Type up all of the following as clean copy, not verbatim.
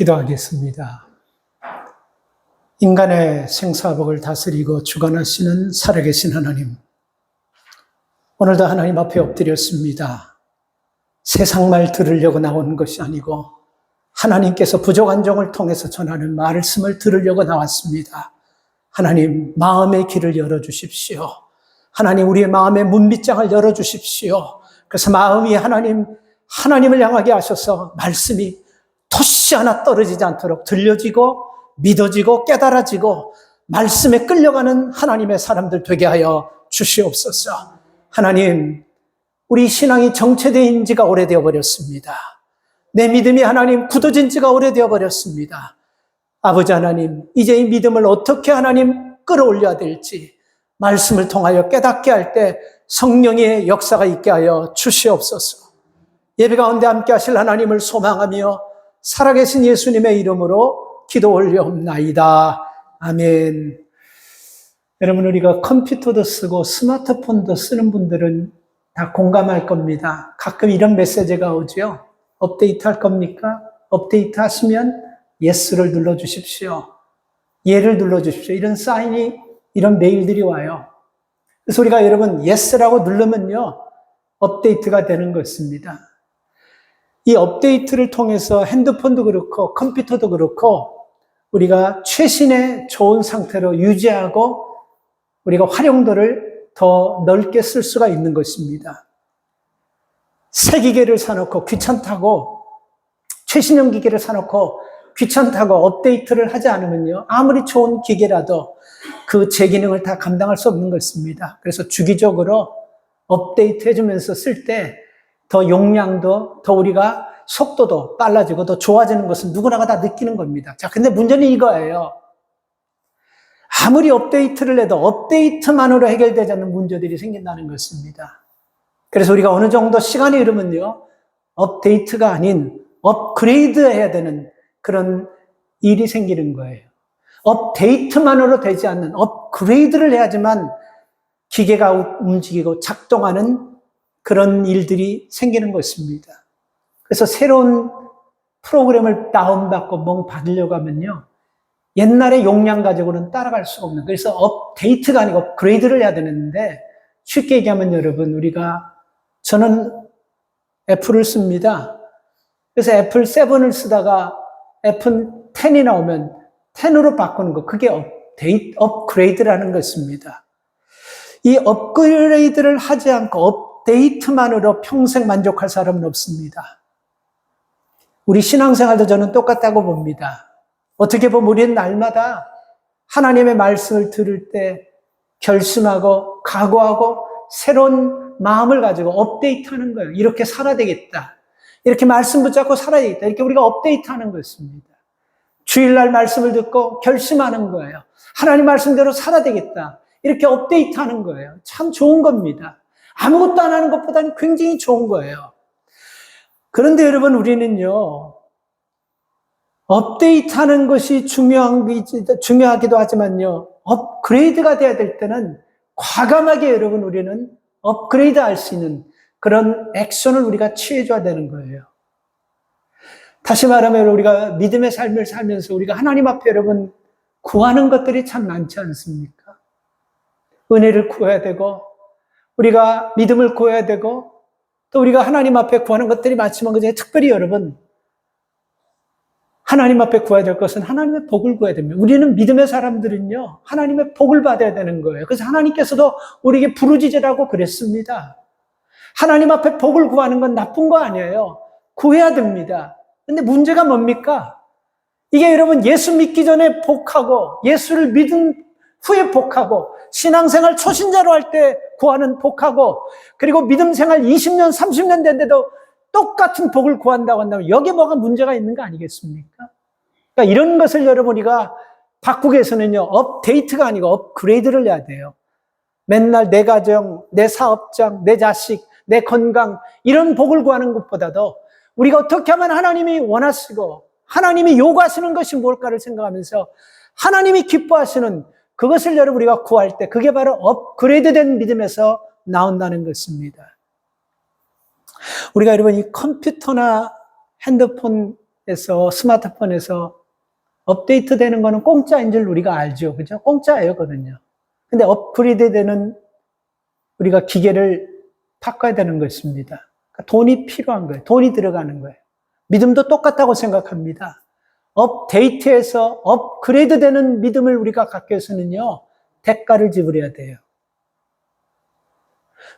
기도하겠습니다. 인간의 생사복을 다스리고 주관하시는 살아계신 하나님, 오늘도 하나님 앞에 엎드렸습니다. 세상 말 들으려고 나오는 것이 아니고 하나님께서 부족한 종을 통해서 전하는 말씀을 들으려고 나왔습니다. 하나님, 마음의 길을 열어주십시오. 하나님, 우리의 마음의 문빗장을 열어주십시오. 그래서 마음이 하나님을 향하게 하셔서 말씀이 토시 하나 떨어지지 않도록 들려지고 믿어지고 깨달아지고 말씀에 끌려가는 하나님의 사람들 되게 하여 주시옵소서. 하나님, 우리 신앙이 정체된 지가 오래되어 버렸습니다. 내 믿음이 하나님 굳어진 지가 오래되어 버렸습니다. 아버지 하나님, 이제 이 믿음을 어떻게 하나님 끌어올려야 될지 말씀을 통하여 깨닫게 할 때 성령의 역사가 있게 하여 주시옵소서. 예배 가운데 함께 하실 하나님을 소망하며 살아계신 예수님의 이름으로 기도 올려옵나이다. 아멘. 여러분, 우리가 컴퓨터도 쓰고 스마트폰도 쓰는 분들은 다 공감할 겁니다. 가끔 이런 메시지가 오죠. 업데이트 할 겁니까? 업데이트 하시면 예스를 눌러주십시오. 예를 눌러주십시오. 이런 사인이, 이런 메일들이 와요. 그래서 우리가 여러분 예스라고 누르면요, 업데이트가 되는 것입니다. 이 업데이트를 통해서 핸드폰도 그렇고 컴퓨터도 그렇고 우리가 최신의 좋은 상태로 유지하고 우리가 활용도를 더 넓게 쓸 수가 있는 것입니다. 새 기계를 사놓고 귀찮다고, 최신형 기계를 사놓고 귀찮다고 업데이트를 하지 않으면요, 아무리 좋은 기계라도 그 제 기능을 다 감당할 수 없는 것입니다. 그래서 주기적으로 업데이트 해주면서 쓸 때 더 용량도, 더 우리가 속도도 빨라지고 더 좋아지는 것은 누구나가 다 느끼는 겁니다. 자, 근데 문제는 이거예요. 아무리 업데이트를 해도 업데이트만으로 해결되지 않는 문제들이 생긴다는 것입니다. 그래서 우리가 어느 정도 시간이 흐르면요, 업데이트가 아닌 업그레이드 해야 되는 그런 일이 생기는 거예요. 업데이트만으로 되지 않는 업그레이드를 해야지만 기계가 움직이고 작동하는 그런 일들이 생기는 것입니다. 그래서 새로운 프로그램을 다운받고 뭐 받으려고 하면요, 옛날의 용량 가지고는 따라갈 수가 없는, 그래서 업데이트가 아니고 업그레이드를 해야 되는데, 쉽게 얘기하면 여러분, 저는 애플을 씁니다. 그래서 애플 7을 쓰다가 애플 10이 나오면 10으로 바꾸는 거, 그게 업그레이드라는 것입니다. 이 업그레이드를 하지 않고 업데이트만으로 평생 만족할 사람은 없습니다. 우리 신앙생활도 저는 똑같다고 봅니다. 어떻게 보면 우리는 날마다 하나님의 말씀을 들을 때 결심하고 각오하고 새로운 마음을 가지고 업데이트하는 거예요. 이렇게 살아야 되겠다. 이렇게 말씀 붙잡고 살아야 되겠다. 이렇게 우리가 업데이트하는 것입니다. 주일날 말씀을 듣고 결심하는 거예요. 하나님 말씀대로 살아야 되겠다. 이렇게 업데이트하는 거예요. 참 좋은 겁니다. 아무것도 안 하는 것보다는 굉장히 좋은 거예요. 그런데 여러분, 우리는요, 업데이트하는 것이 중요하기도 하지만요, 업그레이드가 돼야 될 때는 과감하게 여러분, 우리는 업그레이드 할 수 있는 그런 액션을 우리가 취해줘야 되는 거예요. 다시 말하면 우리가 믿음의 삶을 살면서 우리가 하나님 앞에 여러분 구하는 것들이 참 많지 않습니까? 은혜를 구해야 되고, 우리가 믿음을 구해야 되고, 또 우리가 하나님 앞에 구하는 것들이 많지만 그중에 특별히 여러분, 하나님 앞에 구해야 될 것은 하나님의 복을 구해야 됩니다. 우리는 믿음의 사람들은요, 하나님의 복을 받아야 되는 거예요. 그래서 하나님께서도 우리에게 부르짖으라고 그랬습니다. 하나님 앞에 복을 구하는 건 나쁜 거 아니에요. 구해야 됩니다. 근데 문제가 뭡니까? 이게 여러분, 예수 믿기 전에 복하고 예수를 믿은 후에 복하고 신앙생활 초신자로 할 때 구하는 복하고, 그리고 믿음생활 20년 30년 됐는데도 똑같은 복을 구한다고 한다면 여기에 뭐가 문제가 있는 거 아니겠습니까? 그러니까 이런 것을 여러분, 우리가 바꾸기 위해서는요, 업데이트가 아니고 업그레이드를 해야 돼요. 맨날 내 가정, 내 사업장, 내 자식, 내 건강, 이런 복을 구하는 것보다도 우리가 어떻게 하면 하나님이 원하시고 하나님이 요구하시는 것이 뭘까를 생각하면서 하나님이 기뻐하시는 그것을 여러분 우리가 구할 때, 그게 바로 업그레이드된 믿음에서 나온다는 것입니다. 우리가 여러분 이 컴퓨터나 핸드폰 스마트폰에서 업데이트 되는 거는 공짜인 줄 우리가 알죠. 그죠? 공짜예요, 그거는요. 근데 업그레이드 되는 우리가 기계를 바꿔야 되는 것입니다. 그러니까 돈이 필요한 거예요. 돈이 들어가는 거예요. 믿음도 똑같다고 생각합니다. 업데이트해서 업그레이드 되는 믿음을 우리가 갖기 위해서는요, 대가를 지불해야 돼요.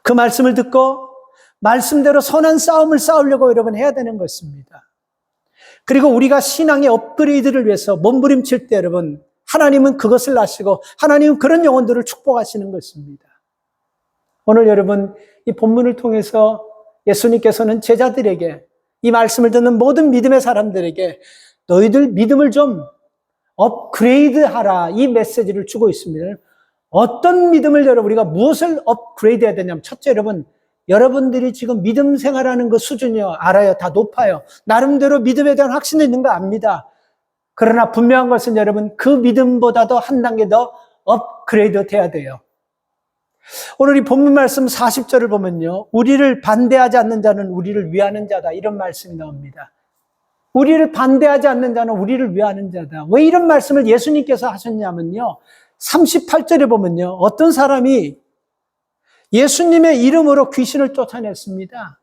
그 말씀을 듣고 말씀대로 선한 싸움을 싸우려고 여러분 해야 되는 것입니다. 그리고 우리가 신앙의 업그레이드를 위해서 몸부림칠 때 여러분, 하나님은 그것을 아시고 하나님은 그런 영혼들을 축복하시는 것입니다. 오늘 여러분 이 본문을 통해서 예수님께서는 제자들에게, 이 말씀을 듣는 모든 믿음의 사람들에게 너희들 믿음을 좀 업그레이드하라, 이 메시지를 주고 있습니다. 어떤 믿음을 우리가 무엇을 업그레이드 해야 되냐면, 첫째 여러분, 여러분들이 지금 믿음 생활하는 그 수준이요, 알아요. 다 높아요. 나름대로 믿음에 대한 확신이 있는 거 압니다. 그러나 분명한 것은 여러분, 그 믿음보다도 한 단계 더 업그레이드 돼야 돼요. 오늘 이 본문 말씀 40절을 보면요, 우리를 반대하지 않는 자는 우리를 위하는 자다, 이런 말씀이 나옵니다. 우리를 반대하지 않는 자는 우리를 위하는 자다. 왜 이런 말씀을 예수님께서 하셨냐면요, 38절에 보면요, 어떤 사람이 예수님의 이름으로 귀신을 쫓아냈습니다.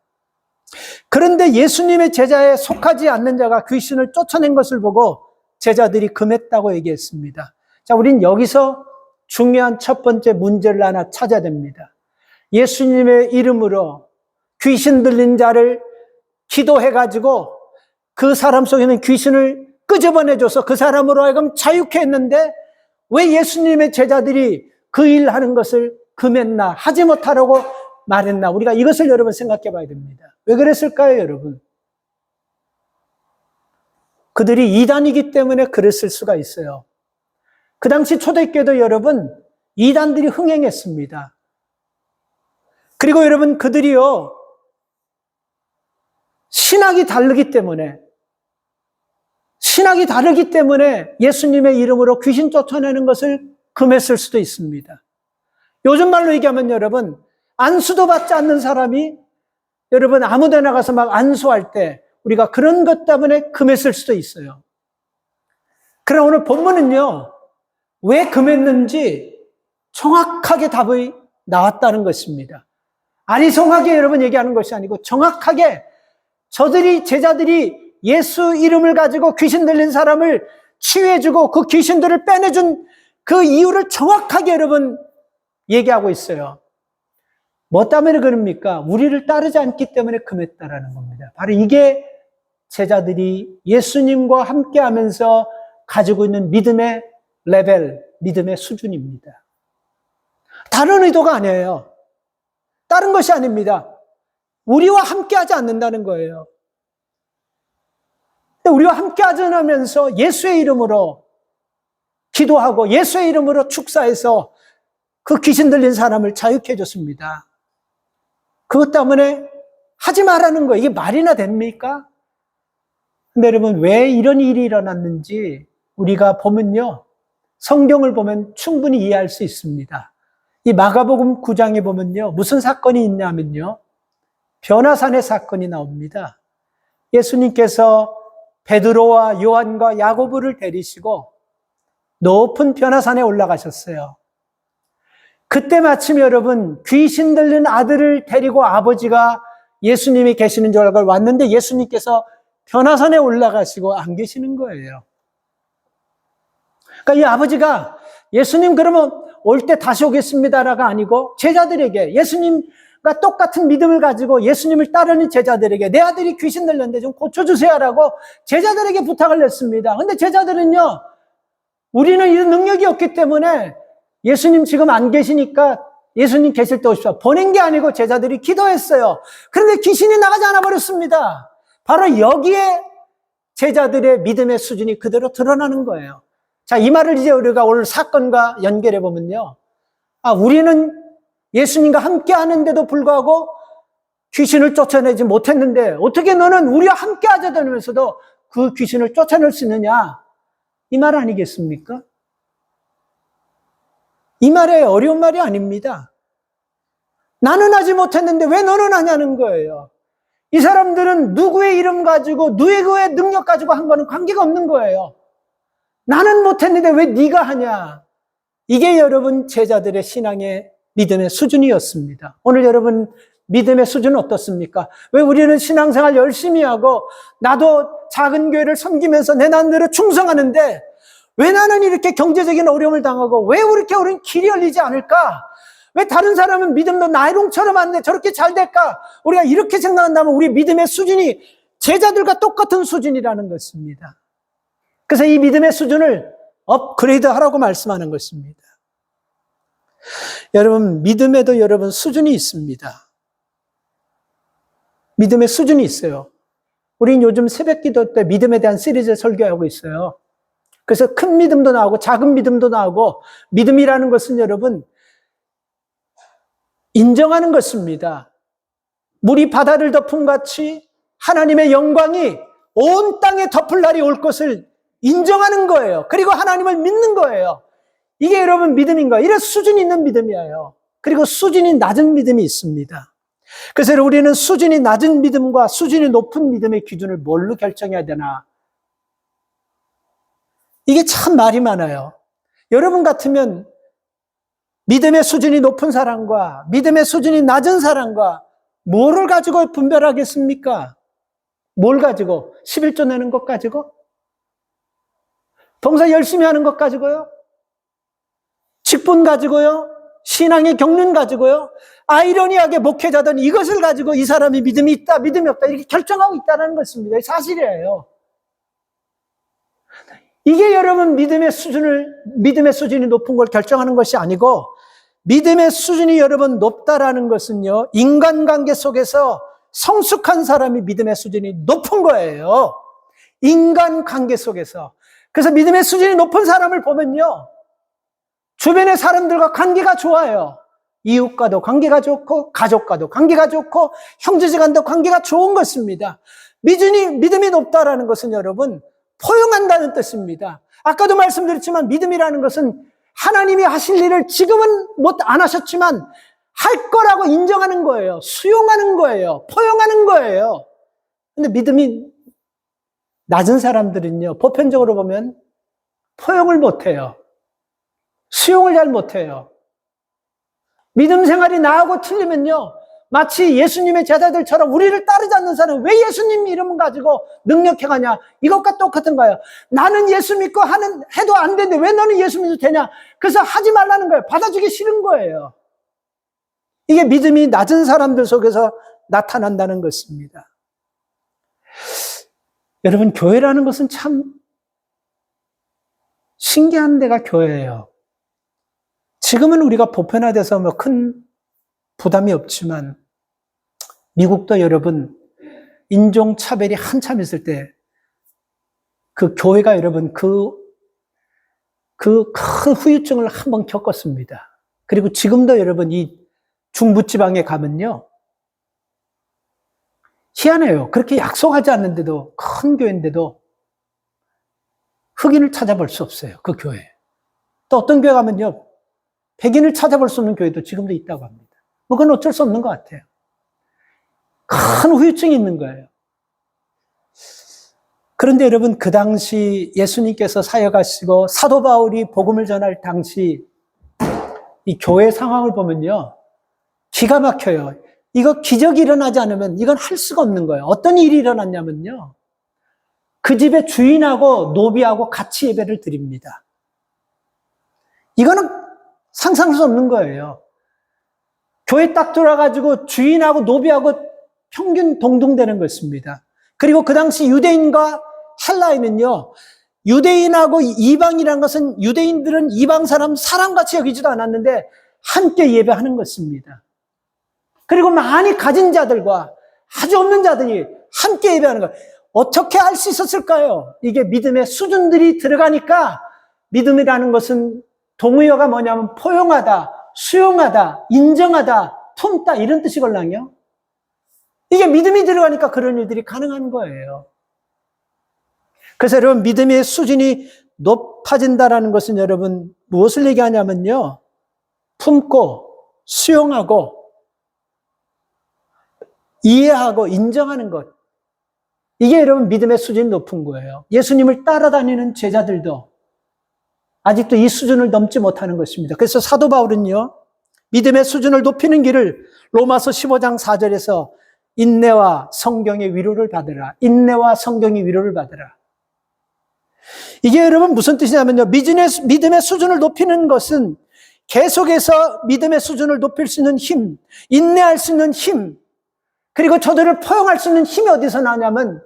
그런데 예수님의 제자에 속하지 않는 자가 귀신을 쫓아낸 것을 보고 제자들이 금했다고 얘기했습니다. 자, 우린 여기서 중요한 첫 번째 문제를 하나 찾아야 됩니다. 예수님의 이름으로 귀신 들린 자를 기도해가지고 그 사람 속에 있는 귀신을 끄집어내줘서 그 사람으로 하여금 자유케 했는데, 왜 예수님의 제자들이 그 일 하는 것을 금했나, 하지 못하라고 말했나? 우리가 이것을 여러분 생각해 봐야 됩니다. 왜 그랬을까요, 여러분? 그들이 이단이기 때문에 그랬을 수가 있어요. 그 당시 초대교회도 여러분, 이단들이 흥행했습니다. 그리고 여러분, 그들이요, 신학이 다르기 때문에 예수님의 이름으로 귀신 쫓아내는 것을 금했을 수도 있습니다. 요즘 말로 얘기하면 여러분, 안수도 받지 않는 사람이 여러분 아무 데나 가서 막 안수할 때 우리가 그런 것 때문에 금했을 수도 있어요. 그러나 오늘 본문은요, 왜 금했는지 정확하게 답이 나왔다는 것입니다. 아리송하게 여러분 얘기하는 것이 아니고 정확하게 제자들이 예수 이름을 가지고 귀신 들린 사람을 치유해주고 그 귀신들을 빼내준 그 이유를 정확하게 여러분 얘기하고 있어요. 뭐 때문에 그럽니까? 우리를 따르지 않기 때문에 금했다라는 겁니다. 바로 이게 제자들이 예수님과 함께 하면서 가지고 있는 믿음의 레벨, 믿음의 수준입니다. 다른 의도가 아니에요. 다른 것이 아닙니다. 우리와 함께 하지 않는다는 거예요. 우리와 함께 하지 않으면서 예수의 이름으로 기도하고 예수의 이름으로 축사해서 그 귀신 들린 사람을 자유케 해줬습니다. 그것 때문에 하지 말라는 거예요. 이게 말이나 됩니까? 근데 여러분, 왜 이런 일이 일어났는지 우리가 보면요, 성경을 보면 충분히 이해할 수 있습니다. 이 마가복음 9장에 보면요, 무슨 사건이 있냐면요, 변화산의 사건이 나옵니다. 예수님께서 베드로와 요한과 야고보를 데리시고 높은 변화산에 올라가셨어요. 그때 마침 여러분, 귀신 들린 아들을 데리고 아버지가 예수님이 계시는 줄 알고 왔는데 예수님께서 변화산에 올라가시고 안 계시는 거예요. 그러니까 이 아버지가 예수님 그러면 올 때 다시 오겠습니다라가 아니고 제자들에게, 예수님과 똑같은 믿음을 가지고 예수님을 따르는 제자들에게 내 아들이 귀신 들렸는데 좀 고쳐주세요라고 제자들에게 부탁을 했습니다. 근데 제자들은요, 우리는 이런 능력이 없기 때문에 예수님 지금 안 계시니까 예수님 계실 때 오십시오. 보낸 게 아니고 제자들이 기도했어요. 그런데 귀신이 나가지 않아 버렸습니다. 바로 여기에 제자들의 믿음의 수준이 그대로 드러나는 거예요. 자, 이 말을 이제 우리가 오늘 사건과 연결해 보면요, 우리는 예수님과 함께 하는데도 불구하고 귀신을 쫓아내지 못했는데 어떻게 너는 우리와 함께 하자면서도 그 귀신을 쫓아낼 수 있느냐, 이 말 아니겠습니까? 이 말이 어려운 말이 아닙니다. 나는 하지 못했는데 왜 너는 하냐는 거예요. 이 사람들은 누구의 이름 가지고 누구의 능력 가지고 한 거는 관계가 없는 거예요. 나는 못했는데 왜 네가 하냐. 이게 여러분 제자들의 신앙의 믿음의 수준이었습니다. 오늘 여러분 믿음의 수준은 어떻습니까? 왜 우리는 신앙생활 열심히 하고 나도 작은 교회를 섬기면서 내 나름대로 충성하는데 왜 나는 이렇게 경제적인 어려움을 당하고 왜 이렇게 우리는 길이 열리지 않을까? 왜 다른 사람은 믿음도 나이롱처럼 안 돼? 저렇게 잘 될까? 우리가 이렇게 생각한다면 우리 믿음의 수준이 제자들과 똑같은 수준이라는 것입니다. 그래서 이 믿음의 수준을 업그레이드 하라고 말씀하는 것입니다. 여러분, 믿음에도 여러분 수준이 있습니다. 믿음의 수준이 있어요. 우린 요즘 새벽 기도 때 믿음에 대한 시리즈를 설교하고 있어요. 그래서 큰 믿음도 나오고 작은 믿음도 나오고 믿음이라는 것은 여러분 인정하는 것입니다. 물이 바다를 덮은 같이 하나님의 영광이 온 땅에 덮을 날이 올 것을 인정하는 거예요. 그리고 하나님을 믿는 거예요. 이게 여러분 믿음인 거예요. 이런 수준이 있는 믿음이에요. 그리고 수준이 낮은 믿음이 있습니다. 그래서 우리는 수준이 낮은 믿음과 수준이 높은 믿음의 기준을 뭘로 결정해야 되나? 이게 참 말이 많아요. 여러분 같으면 믿음의 수준이 높은 사람과 믿음의 수준이 낮은 사람과 뭐를 가지고 분별하겠습니까? 뭘 가지고? 11조 내는 것 가지고? 봉사 열심히 하는 것 가지고요? 직분 가지고요? 신앙의 경륜 가지고요? 아이러니하게 목회자든 이것을 가지고 이 사람이 믿음이 있다, 믿음이 없다 이렇게 결정하고 있다는 것입니다. 사실이에요. 이게 여러분 믿음의 수준이 높은 걸 결정하는 것이 아니고 믿음의 수준이 여러분 높다라는 것은요, 인간관계 속에서 성숙한 사람이 믿음의 수준이 높은 거예요. 인간관계 속에서. 그래서 믿음의 수준이 높은 사람을 보면요, 주변의 사람들과 관계가 좋아요. 이웃과도 관계가 좋고 가족과도 관계가 좋고 형제지간도 관계가 좋은 것입니다. 믿음이 높다라는 것은 여러분 포용한다는 뜻입니다. 아까도 말씀드렸지만 믿음이라는 것은 하나님이 하실 일을 지금은 안 하셨지만 할 거라고 인정하는 거예요. 수용하는 거예요. 포용하는 거예요. 근데 믿음이 낮은 사람들은요, 보편적으로 보면 포용을 못해요. 수용을 잘 못해요. 믿음 생활이 나하고 틀리면요, 마치 예수님의 제자들처럼 우리를 따르지 않는 사람은 왜 예수님 이름을 가지고 능력해가냐? 이것과 똑같은 거예요. 나는 예수 믿고 해도 안 되는데 왜 너는 예수 믿어도 되냐? 그래서 하지 말라는 거예요. 받아주기 싫은 거예요. 이게 믿음이 낮은 사람들 속에서 나타난다는 것입니다. 여러분, 교회라는 것은 참 신기한 데가 교회예요. 지금은 우리가 보편화돼서 뭐 큰 부담이 없지만 미국도 여러분 인종차별이 한참 있을 때 그 교회가 여러분 그 큰 후유증을 한번 겪었습니다. 그리고 지금도 여러분 이 중부지방에 가면요, 희한해요. 그렇게 약속하지 않는데도 큰 교회인데도 흑인을 찾아볼 수 없어요. 그 교회. 또 어떤 교회 가면요, 백인을 찾아볼 수 없는 교회도 지금도 있다고 합니다. 뭐 그건 어쩔 수 없는 것 같아요. 큰 후유증이 있는 거예요. 그런데 여러분, 그 당시 예수님께서 사역하시고 사도 바울이 복음을 전할 당시 이 교회 상황을 보면요, 기가 막혀요. 이거 기적이 일어나지 않으면 이건 할 수가 없는 거예요. 어떤 일이 일어났냐면요, 그 집의 주인하고 노비하고 같이 예배를 드립니다. 이거는 상상할 수 없는 거예요. 교회 딱 들어가가지고 주인하고 노비하고 평균 동등되는 것입니다. 그리고 그 당시 유대인과 헬라인은요, 유대인하고 이방이라는 것은 유대인들은 이방 사람같이 여기지도 않았는데 함께 예배하는 것입니다. 그리고 많이 가진 자들과 아주 없는 자들이 함께 예배하는 것. 어떻게 할 수 있었을까요? 이게 믿음의 수준들이 들어가니까 믿음이라는 것은 동의어가 뭐냐면 포용하다, 수용하다, 인정하다, 품다 이런 뜻이걸랑요. 이게 믿음이 들어가니까 그런 일들이 가능한 거예요. 그래서 여러분, 믿음의 수준이 높아진다는 것은 여러분 무엇을 얘기하냐면요, 품고 수용하고 이해하고 인정하는 것. 이게 여러분 믿음의 수준이 높은 거예요. 예수님을 따라다니는 제자들도 아직도 이 수준을 넘지 못하는 것입니다. 그래서 사도 바울은요, 믿음의 수준을 높이는 길을 로마서 15장 4절에서 인내와 성경의 위로를 받으라. 인내와 성경의 위로를 받으라. 이게 여러분 무슨 뜻이냐면요. 믿음의 수준을 높이는 것은 계속해서 믿음의 수준을 높일 수 있는 힘, 인내할 수 있는 힘, 그리고 저들을 포용할 수 있는 힘이 어디서 나오냐면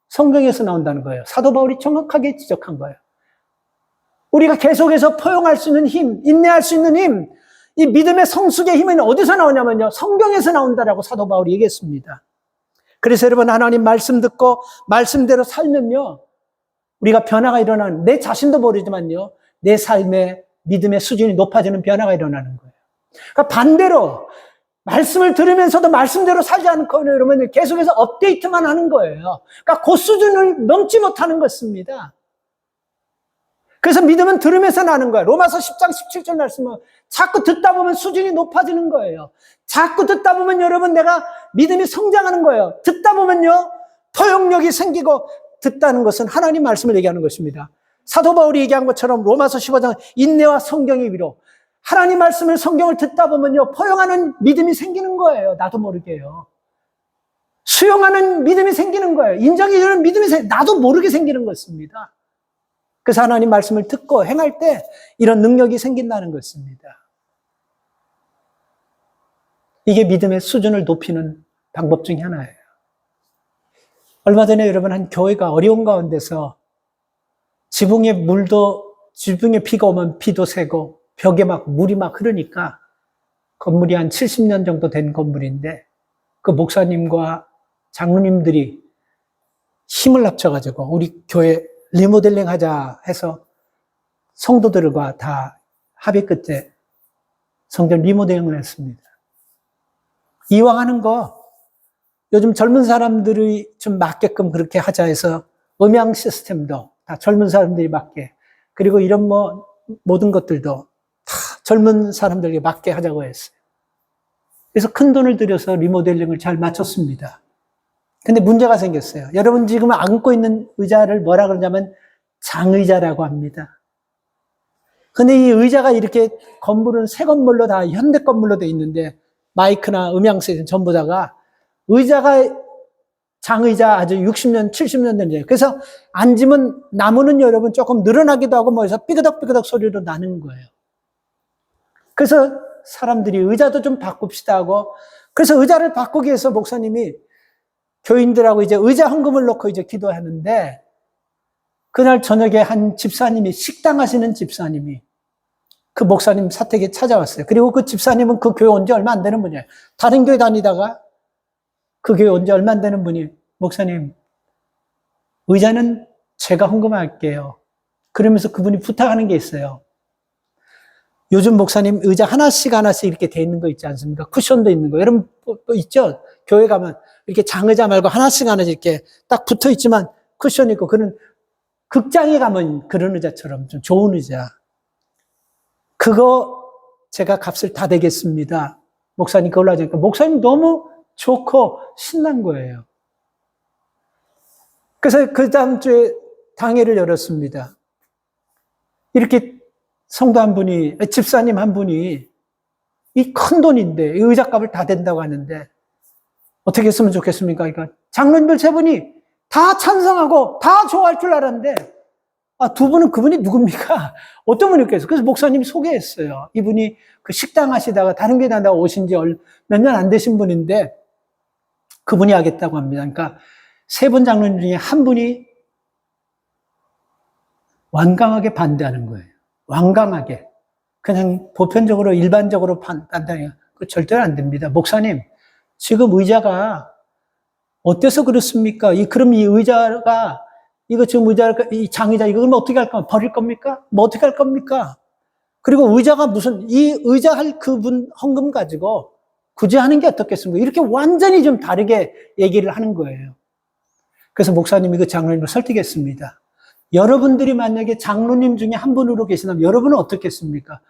성경에서 나온다는 거예요. 사도 바울이 정확하게 지적한 거예요. 우리가 계속해서 포용할 수 있는 힘, 인내할 수 있는 힘, 이 믿음의 성숙의 힘은 어디서 나오냐면요. 성경에서 나온다라고 사도 바울이 얘기했습니다. 그래서 여러분 하나님 말씀 듣고 말씀대로 살면요. 우리가 변화가 일어나는, 내 자신도 모르지만요. 내 삶의 믿음의 수준이 높아지는 변화가 일어나는 거예요. 그러니까 반대로 말씀을 들으면서도 말씀대로 살지 않고 여러분 계속해서 업데이트만 하는 거예요. 그러니까 그 수준을 넘지 못하는 것입니다. 그래서 믿음은 들으면서 나는 거예요. 로마서 10장 17절 말씀은 자꾸 듣다 보면 수준이 높아지는 거예요. 자꾸 듣다 보면 여러분 내가 믿음이 성장하는 거예요. 듣다 보면요. 포용력이 생기고 듣다는 것은 하나님 말씀을 얘기하는 것입니다. 사도 바울이 얘기한 것처럼 로마서 15장 인내와 성경의 위로 하나님 말씀을 성경을 듣다 보면요. 포용하는 믿음이 생기는 거예요. 나도 모르게요. 수용하는 믿음이 생기는 거예요. 인정이 되는 믿음이 나도 모르게 생기는 것입니다. 그래서 하나님 말씀을 듣고 행할 때 이런 능력이 생긴다는 것입니다. 이게 믿음의 수준을 높이는 방법 중에 하나예요. 얼마 전에 여러분 한 교회가 어려운 가운데서 지붕에 비가 오면 비도 새고 벽에 막 물이 막 흐르니까 건물이 한 70년 정도 된 건물인데 그 목사님과 장로님들이 힘을 합쳐가지고 우리 교회 리모델링 하자 해서 성도들과 다 합의 끝에 성전 리모델링을 했습니다. 이왕 하는 거 요즘 젊은 사람들이 좀 맞게끔 그렇게 하자 해서 음향 시스템도 다 젊은 사람들이 맞게, 그리고 이런 모든 것들도 다 젊은 사람들에게 맞게 하자고 했어요. 그래서 큰 돈을 들여서 리모델링을 잘 마쳤습니다. 근데 문제가 생겼어요. 여러분 지금 앉고 있는 의자를 뭐라 그러냐면 장의자라고 합니다. 근데 이 의자가 이렇게 건물은 새 건물로 다 현대 건물로 돼 있는데 마이크나 음향 시스템 전부 다가 의자가 장의자 아주 60년, 70년 된 의자. 그래서 앉으면 나무는 여러분 조금 늘어나기도 하고 해서 삐그덕삐그덕 소리로 나는 거예요. 그래서 사람들이 의자도 좀 바꿉시다 하고, 그래서 의자를 바꾸기 위해서 목사님이 교인들하고 이제 의자 헌금을 놓고 이제 기도하는데, 그날 저녁에 한 집사님이, 식당 하시는 집사님이 그 목사님 사택에 찾아왔어요. 그리고 그 집사님은 그 교회 온 지 얼마 안 되는 분이에요. 다른 교회 다니다가 그 교회 온 지 얼마 안 되는 분이, 목사님, 의자는 제가 헌금할게요. 그러면서 그분이 부탁하는 게 있어요. 요즘 목사님 의자 하나씩 이렇게 돼 있는 거 있지 않습니까? 쿠션도 있는 거. 여러분 또 있죠? 교회 가면 이렇게 장의자 말고 하나씩 이렇게 딱 붙어 있지만 쿠션이 있고, 그런 극장에 가면 그런 의자처럼 좀 좋은 의자. 그거 제가 값을 다 대겠습니다. 목사님 그걸로 하자니까 목사님 너무 좋고 신난 거예요. 그래서 그 다음 주에 당회를 열었습니다. 이렇게 성도 한 분이, 집사님 한 분이 이 큰 돈인데 이 의자값을 다 된다고 하는데 어떻게 했으면 좋겠습니까? 그러니까 장로님들 세 분이 다 찬성하고 다 좋아할 줄 알았는데 두 분은 그분이 누굽니까? 어떤 분이 있겠어요? 그래서 목사님이 소개했어요. 이분이 그 식당 하시다가 다른 교회 다니다가 오신 지 몇 년 안 되신 분인데 그분이 하겠다고 합니다. 그러니까 세 분 장로님 중에 한 분이 완강하게 반대하는 거예요. 완강하게. 그냥 보편적으로 일반적으로 판단해요. 그 절대로 안 됩니다. 목사님, 지금 의자가 어때서 그렇습니까? 그럼 이 의자가, 이 장의자, 이거 그러면 어떻게 할 겁니까? 버릴 겁니까? 어떻게 할 겁니까? 그리고 의자가 이 의자 할 그분 헌금 가지고 굳이 하는 게 어떻겠습니까? 이렇게 완전히 좀 다르게 얘기를 하는 거예요. 그래서 목사님이 그 장로님을 설득했습니다. 여러분들이 만약에 장로님 중에 한 분으로 계시다면 여러분은 어떻겠습니까?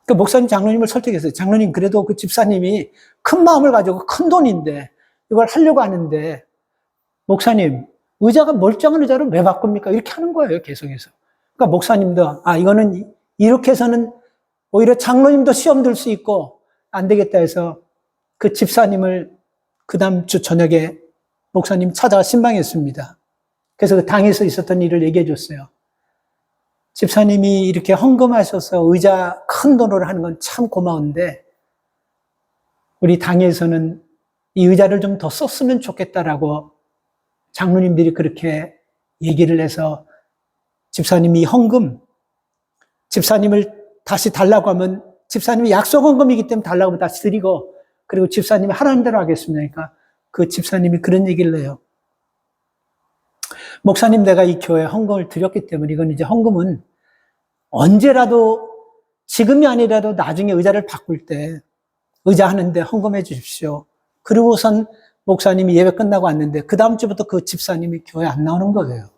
그 목사님 장로님을 설득했어요. 장로님, 그래도 그 집사님이 큰 마음을 가지고 큰 돈인데 이걸 하려고 하는데 목사님, 의자가 멀쩡한 의자를 왜 바꿉니까? 이렇게 하는 거예요, 계속해서. 그러니까 목사님도, 이거는 이렇게 해서는 오히려 장로님도 시험 들 수 있고 안 되겠다 해서 그 집사님을 그 다음 주 저녁에 목사님 찾아가 신방했습니다. 그래서 그 당에서 있었던 일을 얘기해 줬어요. 집사님이 이렇게 헌금하셔서 의자 큰 돈으로 하는 건 참 고마운데 우리 당에서는 이 의자를 좀 더 썼으면 좋겠다라고 장로님들이 그렇게 얘기를 해서 집사님이 헌금, 집사님을 다시 달라고 하면 집사님이 약속 헌금이기 때문에 달라고 하면 다시 드리고 그리고 집사님이 하라는 대로 하겠습니다. 그러니까 그 집사님이 그런 얘기를 해요. 목사님, 내가 이 교회에 헌금을 드렸기 때문에 이건 이제 헌금은 언제라도 지금이 아니라도 나중에 의자를 바꿀 때 의자 하는데 헌금해 주십시오. 그리고선 목사님이 예배 끝나고 왔는데 그 다음 주부터 그 집사님이 교회 안 나오는 거예요.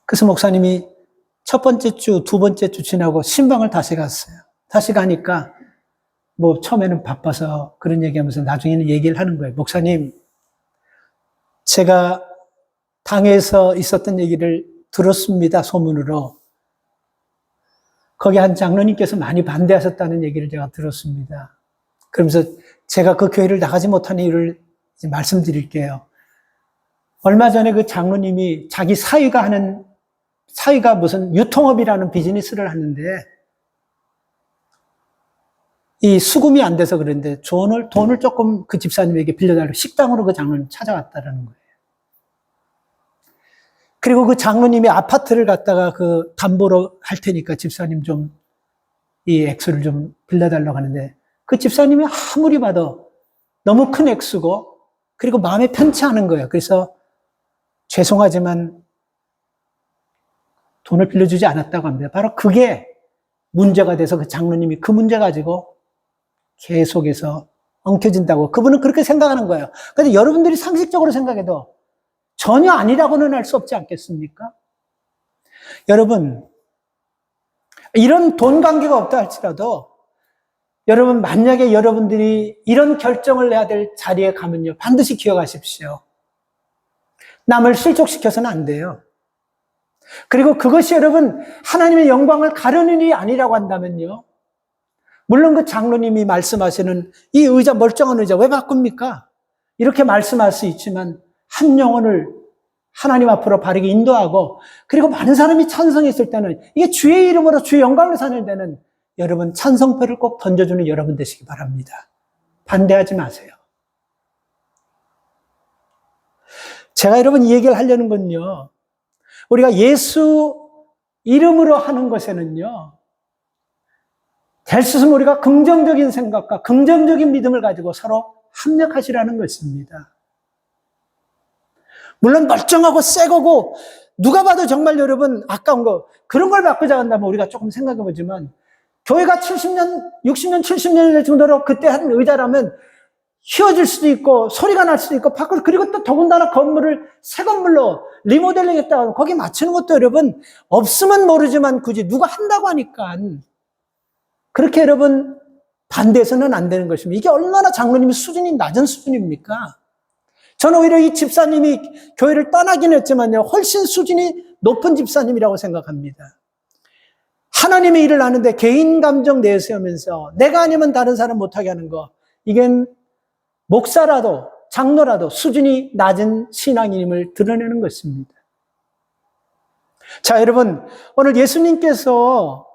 그래서 목사님이 첫 번째 주, 두 번째 주 지나고 신방을 다시 갔어요. 다시 가니까 처음에는 바빠서 그런 얘기하면서 나중에는 얘기를 하는 거예요. 목사님, 제가 당에서 있었던 얘기를 들었습니다. 소문으로. 거기 한 장로님께서 많이 반대하셨다는 얘기를 제가 들었습니다. 그러면서 제가 그 교회를 나가지 못하는 이유를 이제 말씀드릴게요. 얼마 전에 그 장로님이 자기 사위가 무슨 유통업이라는 비즈니스를 하는데 이 수금이 안 돼서 그런데 돈을 조금 그 집사님에게 빌려달라고 식당으로 그 장로님 찾아왔다라는 거예요. 그리고 그 장로님이 아파트를 갖다가 그 담보로 할 테니까 집사님 좀 이 액수를 좀 빌려달라고 하는데 그 집사님이 아무리 봐도 너무 큰 액수고 그리고 마음에 편치 않은 거예요. 그래서 죄송하지만 돈을 빌려주지 않았다고 합니다. 바로 그게 문제가 돼서 그 장로님이 그 문제 가지고 계속해서 엉켜진다고 그분은 그렇게 생각하는 거예요. 그런데 여러분들이 상식적으로 생각해도 전혀 아니라고는 할 수 없지 않겠습니까? 여러분, 이런 돈 관계가 없다 할지라도 여러분, 만약에 여러분들이 이런 결정을 해야 될 자리에 가면요, 반드시 기억하십시오. 남을 실족시켜서는 안 돼요. 그리고 그것이 여러분 하나님의 영광을 가르는 일이 아니라고 한다면요, 물론 그 장로님이 말씀하시는 이 의자, 멀쩡한 의자 왜 바꿉니까? 이렇게 말씀할 수 있지만 한 영혼을 하나님 앞으로 바르게 인도하고 그리고 많은 사람이 찬성했을 때는 이게 주의 이름으로 주의 영광을 사는 데는 여러분 찬성표를 꼭 던져주는 여러분 되시기 바랍니다. 반대하지 마세요. 제가 여러분 이 얘기를 하려는 건요, 우리가 예수 이름으로 하는 것에는요, 될 수 있으면 우리가 긍정적인 생각과 긍정적인 믿음을 가지고 서로 합력하시라는 것입니다. 물론 멀쩡하고 새 거고 누가 봐도 정말 여러분 아까운 거 그런 걸 바꾸자 한다면 우리가 조금 생각해 보지만 교회가 70년, 60년, 70년 정도로 그때 한 의자라면 휘어질 수도 있고 소리가 날 수도 있고 그리고 또 더군다나 건물을 새 건물로 리모델링 했다고 거기 맞추는 것도 여러분 없으면 모르지만 굳이 누가 한다고 하니까 그렇게 여러분 반대해서는 안 되는 것입니다. 이게 얼마나 장로님의 수준이 낮은 수준입니까? 저는 오히려 이 집사님이 교회를 떠나긴 했지만요, 훨씬 수준이 높은 집사님이라고 생각합니다. 하나님의 일을 하는데 개인 감정 내세우면서 내가 아니면 다른 사람 못하게 하는 거, 이건 목사라도 장로라도 수준이 낮은 신앙인임을 드러내는 것입니다. 자, 여러분, 오늘 예수님께서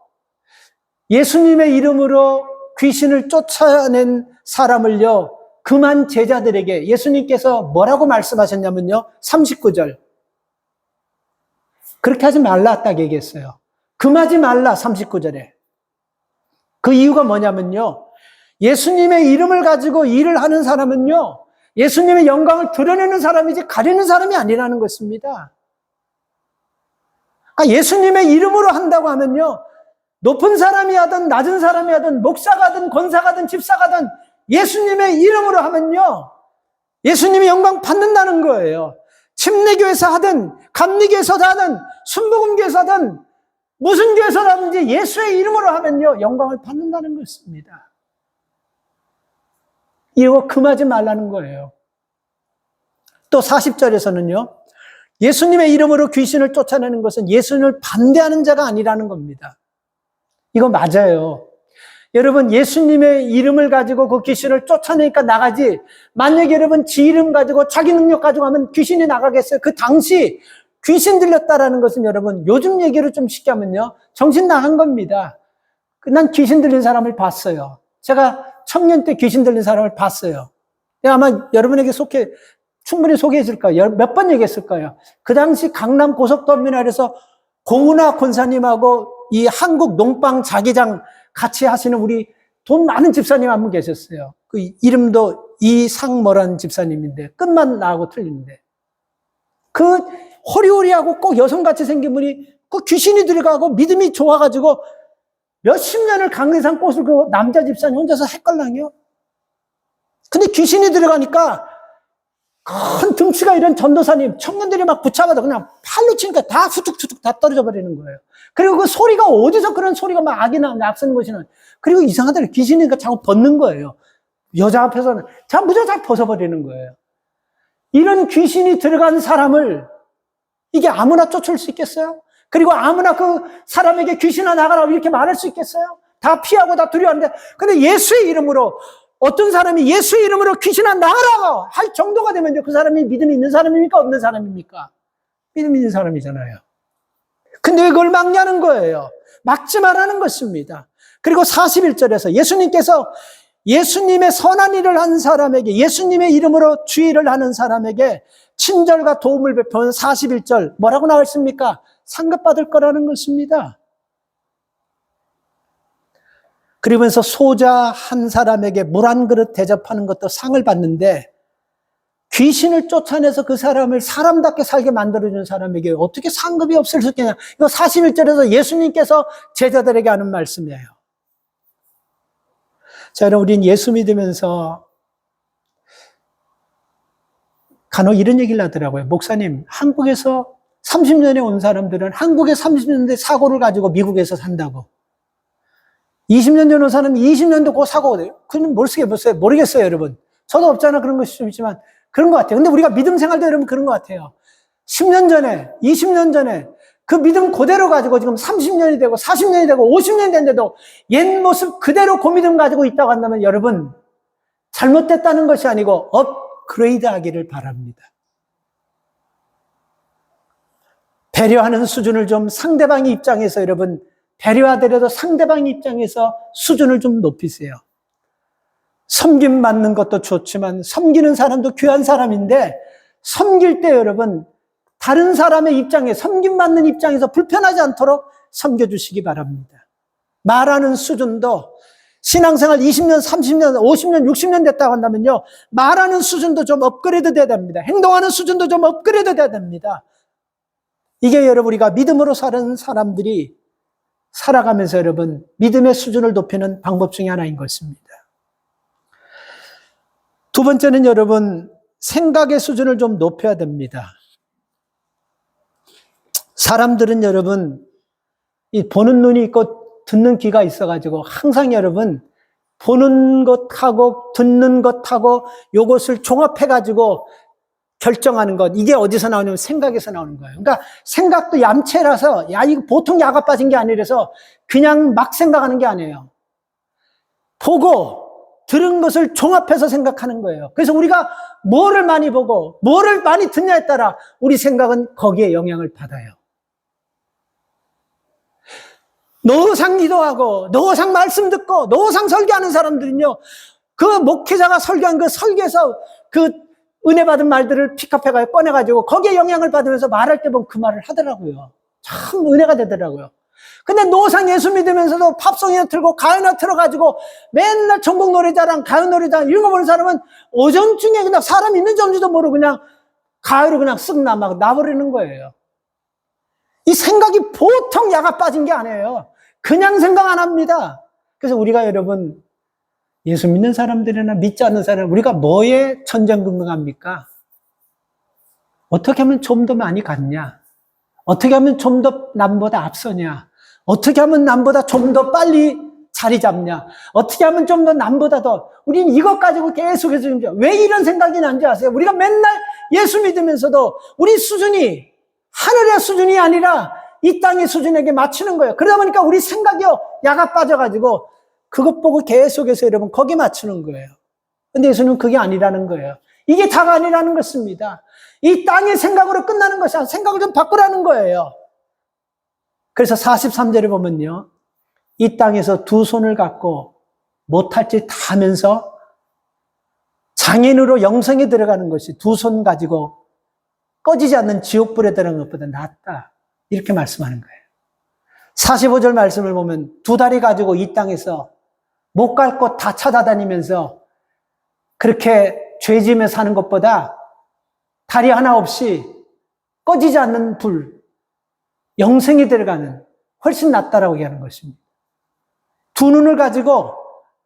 예수님의 이름으로 귀신을 쫓아낸 사람을요, 그만 제자들에게 예수님께서 뭐라고 말씀하셨냐면요, 39절. 그렇게 하지 말라 딱 얘기했어요. 금하지 말라 39절에. 그 이유가 뭐냐면요, 예수님의 이름을 가지고 일을 하는 사람은요, 예수님의 영광을 드러내는 사람이지 가리는 사람이 아니라는 것입니다. 예수님의 이름으로 한다고 하면요, 높은 사람이 하든 낮은 사람이 하든 목사가 하든 권사가 하든 집사가 하든 예수님의 이름으로 하면요, 예수님의 영광 받는다는 거예요. 침례교에서 하든 감리교에서 하든 순복음교에서 하든 무슨 교회에서라든지 예수의 이름으로 하면요, 영광을 받는다는 것입니다. 이거 금하지 말라는 거예요. 또 40절에서는요, 예수님의 이름으로 귀신을 쫓아내는 것은 예수님을 반대하는 자가 아니라는 겁니다. 이거 맞아요. 여러분, 예수님의 이름을 가지고 그 귀신을 쫓아내니까 나가지, 만약에 여러분 지 이름 가지고 자기 능력 가지고 하면 귀신이 나가겠어요? 그 당시 귀신 들렸다라는 것은 여러분, 요즘 얘기로 좀 쉽게 하면요, 정신 나간 겁니다. 난 귀신 들린 사람을 봤어요. 제가 청년 때 귀신 들린 사람을 봤어요. 아마 여러분에게 충분히 소개했을 거예요. 몇 번 얘기했을 거예요. 그 당시 강남 고속터미널에서 고은하 권사님하고 이 한국 농빵 자기장 같이 하시는 우리 돈 많은 집사님 한 분 계셨어요. 그 이름도 이상모라는 집사님인데 끝만 나하고 틀리는데, 그 호리호리하고 꼭 여성같이 생긴 분이 그 귀신이 들어가고 믿음이 좋아가지고 몇십 년을 강대상 꽃을 그 남자 집사님 혼자서 헷갈랑요. 근데 귀신이 들어가니까 큰 등치가 이런 전도사님, 청년들이 막 붙잡아도 그냥 팔로 치니까 다 후툭후툭 다 떨어져 버리는 거예요. 그리고 그 소리가 어디서 그런 소리가 막 악이 나오냐, 악쓰는 것이는. 그리고 이상하더라고요. 귀신이니까 자꾸 벗는 거예요. 여자 앞에서는. 무조건 벗어버리는 거예요. 이런 귀신이 들어간 사람을 이게 아무나 쫓을 수 있겠어요? 그리고 아무나 그 사람에게 귀신아 나가라고 이렇게 말할 수 있겠어요? 다 피하고 다 두려워하는데, 근데 예수의 이름으로 어떤 사람이 예수의 이름으로 귀신아 나가라고 할 정도가 되면요, 그 사람이 믿음이 있는 사람입니까? 없는 사람입니까? 믿음 있는 사람이잖아요. 근데 왜 그걸 막냐는 거예요. 막지 말라는 것입니다. 그리고 41절에서 예수님께서 예수님의 선한 일을 한 사람에게, 예수님의 이름으로 주의를 하는 사람에게 친절과 도움을 베푸는 41절 뭐라고 나와 있습니까? 상급받을 거라는 것입니다. 그러면서 소자 한 사람에게 물 한 그릇 대접하는 것도 상을 받는데, 귀신을 쫓아내서 그 사람을 사람답게 살게 만들어주는 사람에게 어떻게 상급이 없을 수 있겠냐. 이거 41절에서 예수님께서 제자들에게 하는 말씀이에요. 자, 여러분, 우린 예수 믿으면서 간혹 이런 얘기를 하더라고요. 목사님, 한국에서 30년에 온 사람들은 한국에 30년대 사고를 가지고 미국에서 산다고. 20년 전에 온 사람이 20년도 그 사고가 돼요. 그건 모르겠어요, 여러분. 저도 없잖아, 그런 것이 좀 있지만. 그런 것 같아요. 근데 우리가 믿음 생활도 여러분 그런 것 같아요. 10년 전에, 20년 전에 그 믿음 그대로 가지고 지금 30년이 되고 40년이 되고 50년이 됐는데도 옛 모습 그대로 그 믿음 가지고 있다고 한다면 여러분, 잘못됐다는 것이 아니고 업그레이드 하기를 바랍니다. 배려하는 수준을 좀 상대방의 입장에서 여러분, 배려하더라도 상대방의 입장에서 수준을 좀 높이세요. 섬김 받는 것도 좋지만 섬기는 사람도 귀한 사람인데, 섬길 때 여러분 다른 사람의 입장에, 섬김 받는 입장에서 불편하지 않도록 섬겨주시기 바랍니다. 말하는 수준도 신앙생활 20년, 30년, 50년, 60년 됐다고 한다면요, 말하는 수준도 좀 업그레이드 돼야 됩니다. 행동하는 수준도 좀 업그레이드 돼야 됩니다. 이게 여러분, 우리가 믿음으로 사는 사람들이 살아가면서 여러분 믿음의 수준을 높이는 방법 중에 하나인 것입니다. 두 번째는 여러분, 생각의 수준을 좀 높여야 됩니다. 사람들은 여러분, 이 보는 눈이 있고 듣는 귀가 있어가지고 항상 여러분, 보는 것하고 듣는 것하고 요것을 종합해가지고 결정하는 것, 이게 어디서 나오냐면 생각에서 나오는 거예요. 그러니까 생각도 얌체라서, 야, 이거 보통 야가 빠진 게 아니라서 그냥 막 생각하는 게 아니에요. 보고 들은 것을 종합해서 생각하는 거예요. 그래서 우리가 뭐를 많이 보고 뭐를 많이 듣냐에 따라 우리 생각은 거기에 영향을 받아요. 노상 기도하고 노상 말씀 듣고 노상 설교하는 사람들은요, 그 목회자가 설교한 그 설교에서 그 은혜 받은 말들을 픽업해가지고 꺼내가지고 거기에 영향을 받으면서 말할 때 보면 그 말을 하더라고요. 참 은혜가 되더라고요. 근데 노상 예수 믿으면서도 팝송이나 틀고 가요나 틀어가지고 맨날 전국 노래자랑 가요 노래자랑 이런 거 보는 사람은 오전중에 그냥 사람 있는 점지도 모르고 그냥 가요로 그냥 쓱 나버리는 거예요. 이 생각이 보통 야가 빠진 게 아니에요. 그냥 생각 안 합니다. 그래서 우리가 여러분, 예수 믿는 사람들이나 믿지 않는 사람, 우리가 뭐에 천전긍긍합니까? 어떻게 하면 좀 더 많이 갔냐? 어떻게 하면 좀 더 남보다 앞서냐? 어떻게 하면 남보다 좀 더 빨리 자리 잡냐? 어떻게 하면 좀 더 남보다 더, 우리는 이것 가지고 계속해서 왜 이런 생각이 난지 아세요? 우리가 맨날 예수 믿으면서도 우리 수준이 하늘의 수준이 아니라 이 땅의 수준에게 맞추는 거예요. 그러다 보니까 우리 생각이 야가 빠져가지고 그것 보고 계속해서 여러분 거기 맞추는 거예요. 근데 예수님은 그게 아니라는 거예요. 이게 다가 아니라는 것입니다. 이 땅의 생각으로 끝나는 것이 아니라 생각을 좀 바꾸라는 거예요. 그래서 43절에 보면요, 이 땅에서 두 손을 갖고 못할 짓 다 하면서 장애인으로 영성에 들어가는 것이 두 손 가지고 꺼지지 않는 지옥불에 들어가는 것보다 낫다. 이렇게 말씀하는 거예요. 45절 말씀을 보면 두 다리 가지고 이 땅에서 못 갈 곳 다 찾아다니면서 그렇게 죄지으며 사는 것보다 다리 하나 없이 꺼지지 않는 불, 영생에 들어가는 훨씬 낫다라고 얘기하는 것입니다. 두 눈을 가지고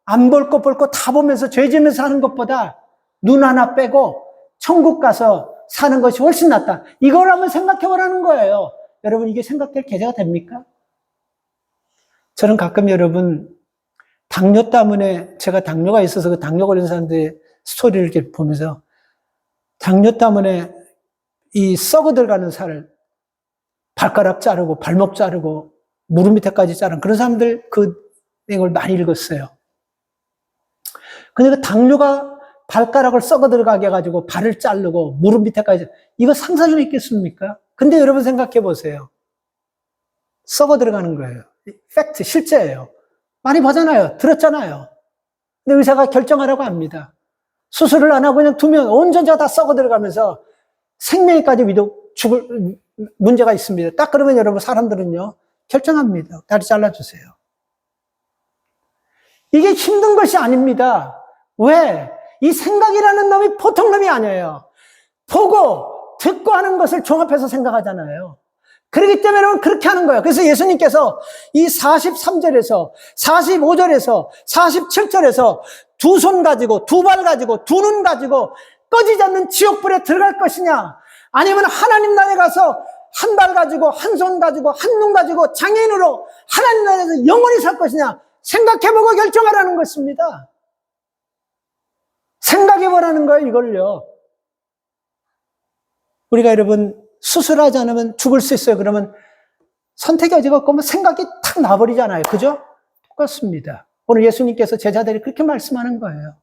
안 볼 것 볼 것 다 보면서 죄지으면서 사는 것보다 눈 하나 빼고 천국 가서 사는 것이 훨씬 낫다. 이걸 한번 생각해 보라는 거예요. 여러분, 이게 생각될 계제가 됩니까? 저는 가끔 여러분, 당뇨 때문에, 제가 당뇨가 있어서 그 당뇨 걸린 사람들의 스토리를 이렇게 보면서 당뇨 때문에 이 썩어 들어가는 살을 발가락 자르고 발목 자르고 무릎 밑에까지 자른 그런 사람들 그 내용을 많이 읽었어요. 근데 그 당뇨가 발가락을 썩어 들어가게 해가지고 발을 자르고 무릎 밑에까지, 이거 상상이 있겠습니까? 근데 여러분 생각해 보세요. 썩어 들어가는 거예요. 팩트, 실제예요. 많이 보잖아요. 들었잖아요. 근데 의사가 결정하라고 합니다. 수술을 안 하고 그냥 두면 온 전체가 다 썩어 들어가면서 생명에까지 죽을 문제가 있습니다. 딱 그러면 여러분 사람들은요, 결정합니다. 다리 잘라주세요. 이게 힘든 것이 아닙니다. 왜? 이 생각이라는 놈이 보통 놈이 아니에요. 보고 듣고 하는 것을 종합해서 생각하잖아요. 그렇기 때문에 그렇게 하는 거예요. 그래서 예수님께서 이 43절에서 45절에서 47절에서 두 손 가지고 두 발 가지고 두 눈 가지고 꺼지지 않는 지옥불에 들어갈 것이냐, 아니면 하나님 나라에 가서 한 발 가지고 한 손 가지고 한 눈 가지고 장애인으로 하나님 나라에서 영원히 살 것이냐 생각해보고 결정하라는 것입니다. 생각해보라는 거예요, 이걸요. 우리가 여러분 수술하지 않으면 죽을 수 있어요. 그러면 선택이 어디가 없고 생각이 탁 나버리잖아요. 그죠? 똑같습니다. 오늘 예수님께서 제자들이 그렇게 말씀하는 거예요.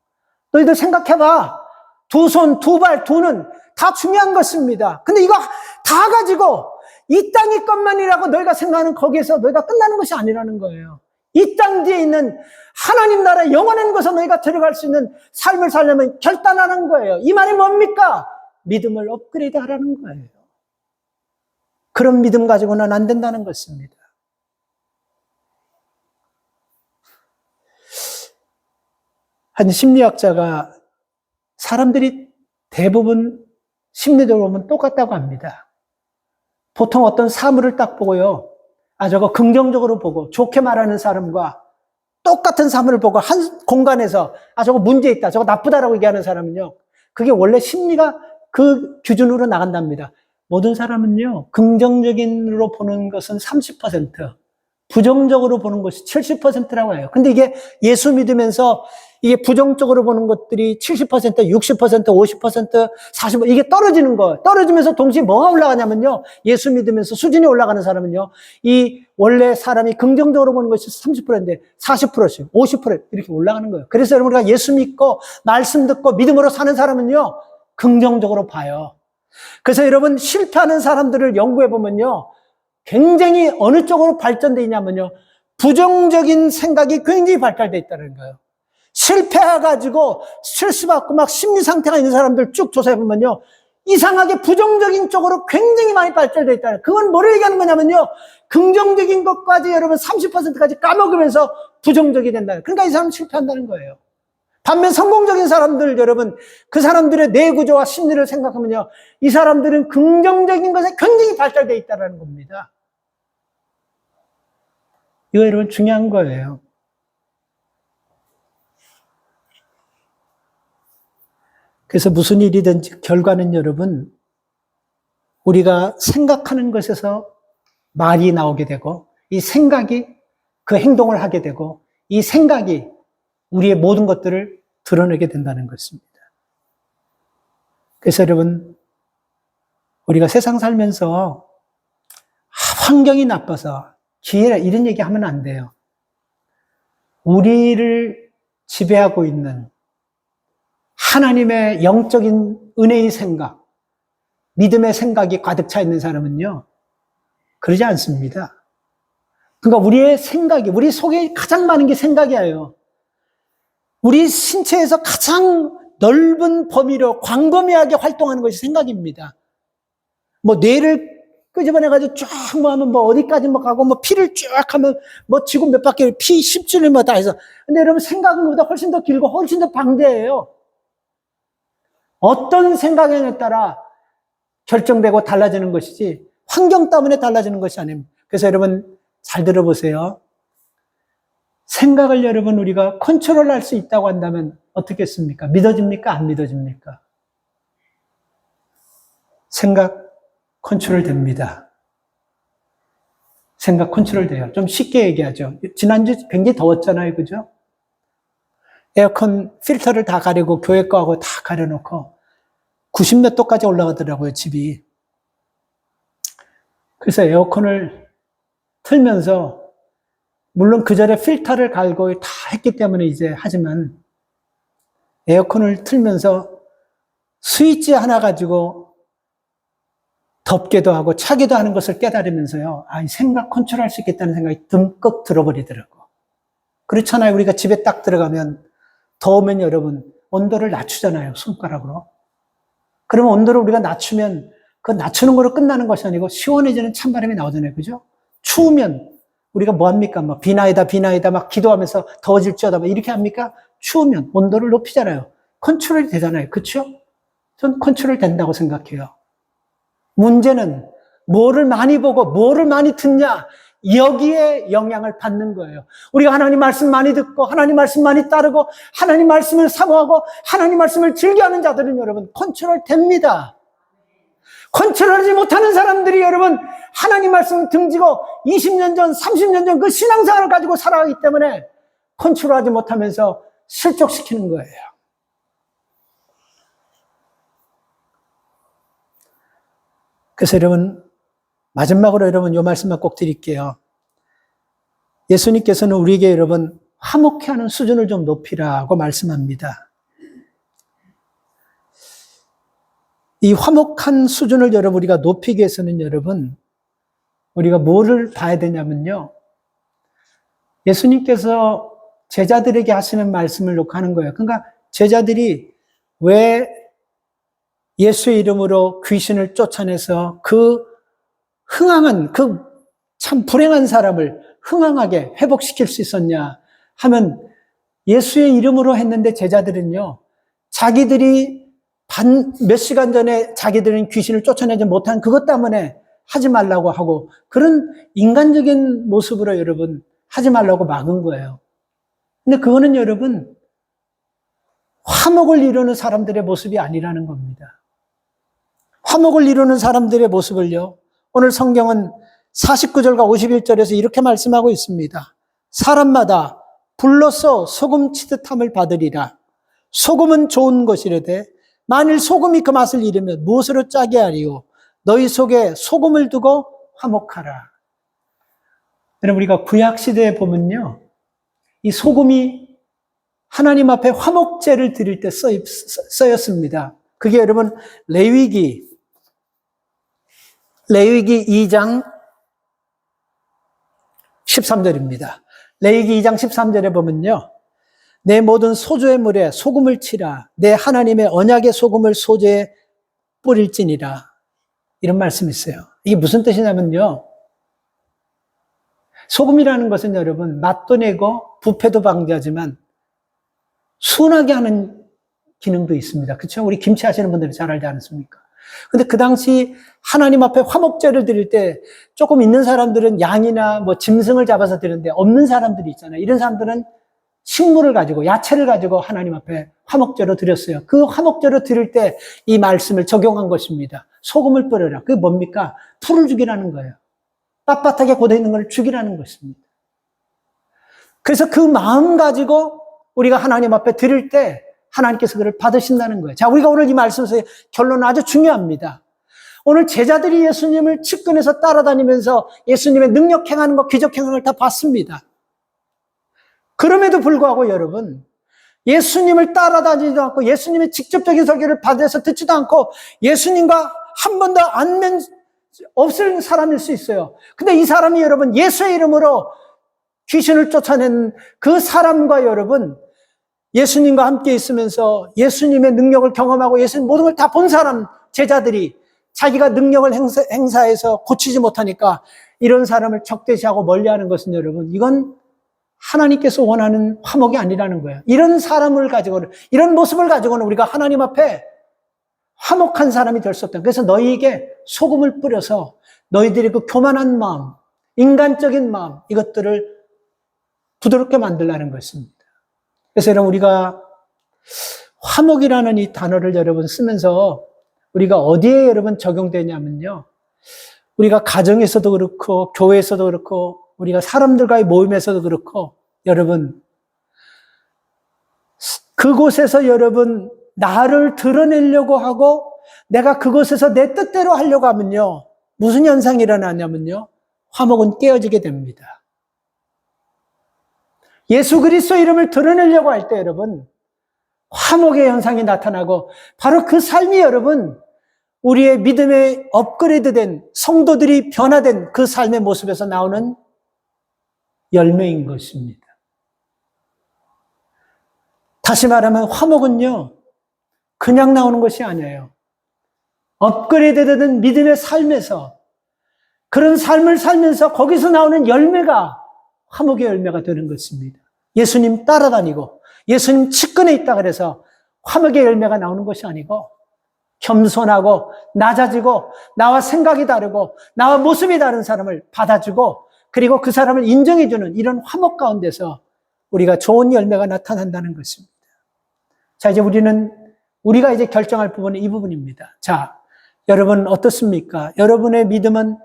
너희들 생각해봐. 두 손, 두 발, 두 눈 다 중요한 것입니다. 근데 이거 다 가지고 이 땅의 것만이라고 너희가 생각하는 거기에서 너희가 끝나는 것이 아니라는 거예요. 이 땅 뒤에 있는 하나님 나라의 영원한 곳에 너희가 들어갈 수 있는 삶을 살려면 결단하는 거예요. 이 말이 뭡니까? 믿음을 업그레이드 하라는 거예요. 그런 믿음 가지고는 안 된다는 것입니다. 한 심리학자가 사람들이 대부분 심리적으로 보면 똑같다고 합니다. 보통 어떤 사물을 딱 보고요, 저거 긍정적으로 보고 좋게 말하는 사람과 똑같은 사물을 보고 한 공간에서 저거 문제 있다, 저거 나쁘다라고 얘기하는 사람은요, 그게 원래 심리가 그 기준으로 나간답니다. 모든 사람은요, 긍정적인으로 보는 것은 30%, 부정적으로 보는 것이 70%라고 해요. 근데 이게 예수 믿으면서 이게 부정적으로 보는 것들이 70%, 60%, 50%, 40%, 이게 떨어지는 거예요. 떨어지면서 동시에 뭐가 올라가냐면요, 예수 믿으면서 수준이 올라가는 사람은요, 이 원래 사람이 긍정적으로 보는 것이 30%인데 40%씩, 50% 이렇게 올라가는 거예요. 그래서 여러분, 우리가 예수 믿고 말씀 듣고 믿음으로 사는 사람은요, 긍정적으로 봐요. 그래서 여러분, 실패하는 사람들을 연구해 보면요, 굉장히 어느 쪽으로 발전되어 있냐면요, 부정적인 생각이 굉장히 발달되어 있다는 거예요. 실패해가지고 스트레스 받고 막 심리 상태가 있는 사람들 쭉 조사해 보면요, 이상하게 부정적인 쪽으로 굉장히 많이 발달되어 있다는 거예요. 그건 뭐를 얘기하는 거냐면요, 긍정적인 것까지 여러분 30%까지 까먹으면서 부정적이 된다. 그러니까 이 사람은 실패한다는 거예요. 반면 성공적인 사람들, 여러분, 그 사람들의 뇌구조와 심리를 생각하면요, 이 사람들은 긍정적인 것에 굉장히 발달되어 있다는 겁니다. 이거 여러분 중요한 거예요. 그래서 무슨 일이든지 결과는 여러분, 우리가 생각하는 것에서 말이 나오게 되고 이 생각이 그 행동을 하게 되고 이 생각이 우리의 모든 것들을 드러내게 된다는 것입니다. 그래서 여러분, 우리가 세상 살면서 환경이 나빠서 기회라 이런 얘기 하면 안 돼요. 우리를 지배하고 있는 하나님의 영적인 은혜의 생각, 믿음의 생각이 가득 차 있는 사람은요, 그러지 않습니다. 그러니까 우리의 생각이, 우리 속에 가장 많은 게 생각이에요. 우리 신체에서 가장 넓은 범위로 광범위하게 활동하는 것이 생각입니다. 뭐 뇌를 끄집어내가지고 쫙 뭐 하면 뭐 어디까지 뭐 가고 뭐 피를 쫙 하면 뭐 지구 몇 바퀴 피 10주를 뭐 다 해서. 근데 여러분 생각은 그보다 훨씬 더 길고 훨씬 더 방대해요. 어떤 생각에 따라 결정되고 달라지는 것이지 환경 때문에 달라지는 것이 아닙니다. 그래서 여러분 잘 들어보세요. 생각을 여러분 우리가 컨트롤할 수 있다고 한다면 어떻겠습니까? 믿어집니까? 안 믿어집니까? 생각 컨트롤 됩니다. 생각 컨트롤 돼요. 좀 쉽게 얘기하죠. 지난주 굉장히 더웠잖아요. 그죠? 에어컨 필터를 다 가리고 교회 거하고 다 가려놓고 90몇 도까지 올라가더라고요, 집이. 그래서 에어컨을 틀면서 물론 그 전에 필터를 갈고 다 했기 때문에 이제 하지만 에어컨을 틀면서 스위치 하나 가지고 덥게도 하고 차기도 하는 것을 깨달으면서요. 아, 이 생각 컨트롤할 수 있겠다는 생각이 듬뿍 들어버리더라고. 그렇잖아요. 우리가 집에 딱 들어가면 더우면 여러분 온도를 낮추잖아요. 손가락으로. 그러면 온도를 우리가 낮추면 그 낮추는 거로 끝나는 것이 아니고 시원해지는 찬바람이 나오잖아요. 그죠? 추우면 우리가 뭐 합니까? 막 비나이다 막 기도하면서 더워질지어다 막 이렇게 합니까? 추우면 온도를 높이잖아요. 컨트롤이 되잖아요. 그렇죠? 전 컨트롤 된다고 생각해요. 문제는 뭐를 많이 보고 뭐를 많이 듣냐 여기에 영향을 받는 거예요. 우리가 하나님 말씀 많이 듣고 하나님 말씀 많이 따르고 하나님 말씀을 사모하고 하나님 말씀을 즐겨하는 자들은 여러분 컨트롤 됩니다. 컨트롤하지 못하는 사람들이 여러분 하나님 말씀 등지고 20년 전 30년 전 그 신앙생활을 가지고 살아가기 때문에 컨트롤하지 못하면서 실족시키는 거예요. 그래서 여러분 마지막으로 여러분 이 말씀만 꼭 드릴게요. 예수님께서는 우리에게 여러분 화목해하는 수준을 좀 높이라고 말씀합니다. 이 화목한 수준을 여러분 우리가 높이기 위해서는 여러분 우리가 뭐를 봐야 되냐면요. 예수님께서 제자들에게 하시는 말씀을 놓고 하는 거예요. 그러니까 제자들이 왜 예수의 이름으로 귀신을 쫓아내서 그 흥황한 그 참 불행한 사람을 흥황하게 회복시킬 수 있었냐 하면 예수의 이름으로 했는데 제자들은요. 자기들이 몇 시간 전에 자기들은 귀신을 쫓아내지 못한 그것 때문에 하지 말라고 하고 그런 인간적인 모습으로 여러분 하지 말라고 막은 거예요. 근데 그거는 여러분 화목을 이루는 사람들의 모습이 아니라는 겁니다. 화목을 이루는 사람들의 모습을요. 오늘 성경은 49절과 51절에서 이렇게 말씀하고 있습니다. 사람마다 불로써 소금 치듯함을 받으리라. 소금은 좋은 것이라되 만일 소금이 그 맛을 잃으면 무엇으로 짜게 하리요? 너희 속에 소금을 두고 화목하라. 여러분 우리가 구약시대에 보면요. 이 소금이 하나님 앞에 화목제를 드릴 때 쓰였습니다. 그게 여러분 레위기 2장 13절입니다. 레위기 2장 13절에 보면요. 내 모든 소조의 물에 소금을 치라. 내 하나님의 언약의 소금을 소재에 뿌릴지니라. 이런 말씀이 있어요. 이게 무슨 뜻이냐면요. 소금이라는 것은 여러분 맛도 내고 부패도 방지하지만 순하게 하는 기능도 있습니다. 그렇죠? 우리 김치 하시는 분들이 잘 알지 않습니까? 근데 그 당시 하나님 앞에 화목제를 드릴 때 조금 있는 사람들은 양이나 뭐 짐승을 잡아서 드리는데 없는 사람들이 있잖아요. 이런 사람들은 식물을 가지고 야채를 가지고 하나님 앞에 화목제로 드렸어요. 그 화목제로 드릴 때 이 말씀을 적용한 것입니다. 소금을 뿌려라. 그게 뭡니까? 풀을 죽이라는 거예요. 빳빳하게 고대 있는 걸 죽이라는 것입니다. 그래서 그 마음 가지고 우리가 하나님 앞에 드릴 때 하나님께서 그를 받으신다는 거예요. 자, 우리가 오늘 이 말씀에서의 결론은 아주 중요합니다. 오늘 제자들이 예수님을 측근에서 따라다니면서 예수님의 능력 행하는 것, 기적 행하는 걸 다 봤습니다. 그럼에도 불구하고 여러분, 예수님을 따라다니지도 않고 예수님의 직접적인 설교를 받아서 듣지도 않고 예수님과 한 번도 안면 없을 사람일 수 있어요. 근데 이 사람이 여러분 예수의 이름으로 귀신을 쫓아낸 그 사람과 여러분 예수님과 함께 있으면서 예수님의 능력을 경험하고 예수님 모든 걸 다 본 사람 제자들이 자기가 능력을 행사해서 고치지 못하니까 이런 사람을 적대시하고 멀리하는 것은 여러분 이건 하나님께서 원하는 화목이 아니라는 거예요. 이런 사람을 가지고는 이런 모습을 가지고는 우리가 하나님 앞에 화목한 사람이 될 수 없다. 그래서 너희에게 소금을 뿌려서 너희들이 그 교만한 마음, 인간적인 마음 이것들을 부드럽게 만들라는 것입니다. 그래서 여러분 우리가 화목이라는 이 단어를 여러분 쓰면서 우리가 어디에 여러분 적용되냐면요. 우리가 가정에서도 그렇고 교회에서도 그렇고 우리가 사람들과의 모임에서도 그렇고 여러분 그곳에서 여러분 나를 드러내려고 하고 내가 그곳에서 내 뜻대로 하려고 하면요. 무슨 현상이 일어나냐면요. 화목은 깨어지게 됩니다. 예수 그리스도 이름을 드러내려고 할 때 여러분 화목의 현상이 나타나고 바로 그 삶이 여러분 우리의 믿음의 업그레이드된 성도들이 변화된 그 삶의 모습에서 나오는 열매인 것입니다. 다시 말하면 화목은요 그냥 나오는 것이 아니에요. 업그레이드되는 믿음의 삶에서 그런 삶을 살면서 거기서 나오는 열매가 화목의 열매가 되는 것입니다. 예수님 따라다니고 예수님 측근에 있다 그래서 화목의 열매가 나오는 것이 아니고 겸손하고 낮아지고 나와 생각이 다르고 나와 모습이 다른 사람을 받아주고 그리고 그 사람을 인정해주는 이런 화목 가운데서 우리가 좋은 열매가 나타난다는 것입니다. 자, 이제 우리가 이제 결정할 부분은 이 부분입니다. 자, 여러분 어떻습니까? 여러분의 믿음은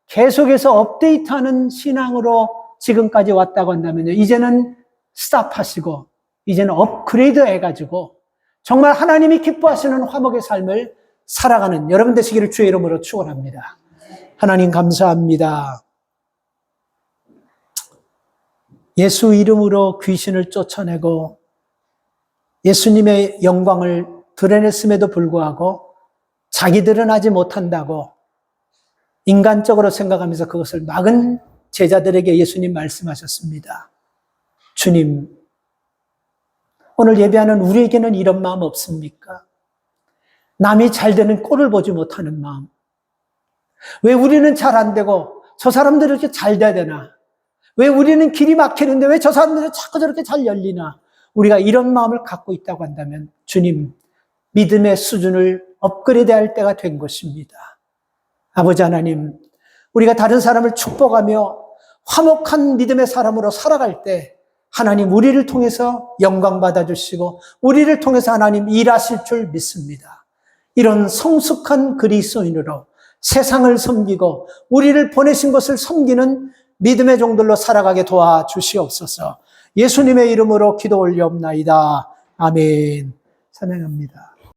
계속해서 업데이트하는 신앙으로 지금까지 왔다고 한다면요. 이제는 스탑하시고 이제는 업그레이드 해가지고 정말 하나님이 기뻐하시는 화목의 삶을 살아가는 여러분 되시기를 주의 이름으로 축원합니다. 하나님 감사합니다. 예수 이름으로 귀신을 쫓아내고 예수님의 영광을 드러냈음에도 불구하고 자기들은 하지 못한다고 인간적으로 생각하면서 그것을 막은 제자들에게 예수님 말씀하셨습니다. 주님, 오늘 예배하는 우리에게는 이런 마음 없습니까? 남이 잘 되는 꼴을 보지 못하는 마음. 왜 우리는 잘 안 되고 저 사람들은 이렇게 잘 돼야 되나? 왜 우리는 길이 막히는데 왜 저 사람들은 자꾸 저렇게 잘 열리나? 우리가 이런 마음을 갖고 있다고 한다면 주님, 믿음의 수준을 업그레이드할 때가 된 것입니다. 아버지 하나님, 우리가 다른 사람을 축복하며 화목한 믿음의 사람으로 살아갈 때 하나님 우리를 통해서 영광 받아주시고 우리를 통해서 하나님 일하실 줄 믿습니다. 이런 성숙한 그리스도인으로 세상을 섬기고 우리를 보내신 것을 섬기는 믿음의 종들로 살아가게 도와주시옵소서. 예수님의 이름으로 기도 올리옵나이다. 아멘. 찬양합니다.